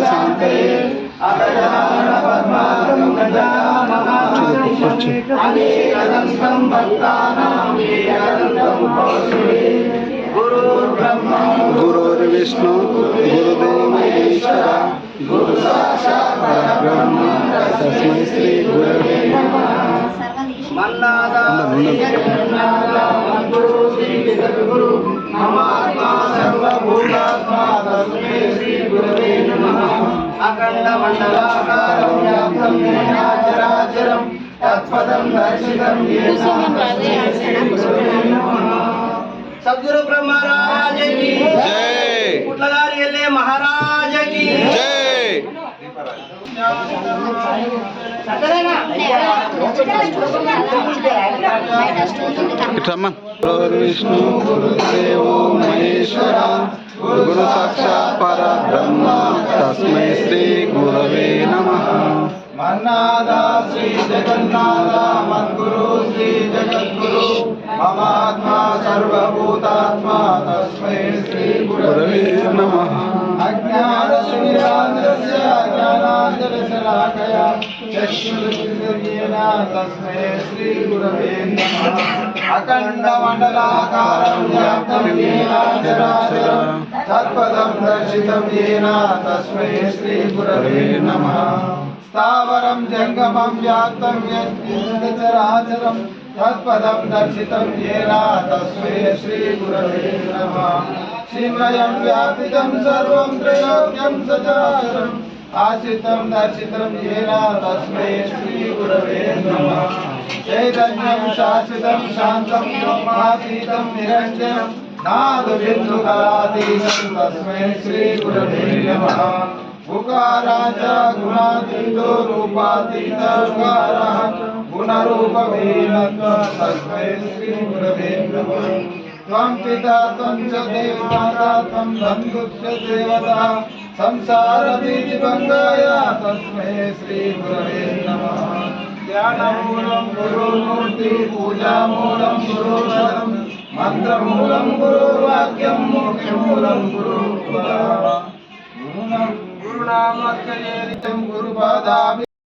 शान्तये अगजानन पद्मार्कं गजाननं अनेकदन्तं भक्तानां एकदन्तं उपास्महे। गुरुर्ब्रह्मा गुरुर्विष्णु गुरुदेवो महेश्वरः गुरु साक्षात् परब्रह्म तस्मै श्री गुरवे नमः। मन्नादा मद्गुरु श्री जगद्गुरु ममात्मा सर्वभूतात्मा तस्मै श्री गुरवे नमः। अखण्डमण्डलाकारं व्याप्तं येन चराचरं तत्पदं दर्शितं येन तस्मै श्री गुरवे नमः। सद्गुरु ब्रह्मराज की जय। पुट्लगारी एल्ले महाराज की जय। विष्णु गुरुदेवो महेश्वरा गुरु साक्षात् परब्रह्म तस्मै श्री गुरवे नमः। मन्नादा श्री जगन्नाथ मद्गुरु श्री जगद्गुरु ममात्मा सर्वभूतात्मा तस्मै श्री गुरवे नमः। अज्ञानतिमिरान्धस्य ज्ञानाञ्जनशलाकया चक्षुरुन्मीलितं तस्मै श्री गुरवे नमः। अखण्डमण्डलाकारं व्याप्तं येन चराचरं तत्पदं दर्शितं येन तस्मै श्री गुरवे नमः। स्थावरं जङ्गमं व्याप्तं यत् चराचरं तत्पदं दर्शितं येन तस्मै श्री गुरवे नमः। श्रीमयं व्यापितं सर्वं त्रैलोक्यं सचराचरम् आश्रितं दर्शितं येन तस्मै श्री गुरवे नमः। चैतन्यं शाश्वतं शान्तं ब्रह्मातीतं निरञ्जनं नादबिन्दुकलातीतं तस्मै श्री गुरवे नमः। उकाराच गुणातीतो रूपातीतो उकारः गुणरूपवीनत्वं तस्मै श्री गुरवे नमः। त्वं पिता त्वं च देवमाता त्वं बन्धुश्च देवता संसारभीतिभङ्गाय तस्मै श्री गुरवे नमः। ध्यानमूलं गुरुमूर्ति पूजामूलं गुरुशरणं मन्त्रमूलं गुरुवाक्यं मोक्षमूलं गुरुकृपा गुरुनामस्य नित्यं गुरुपदामि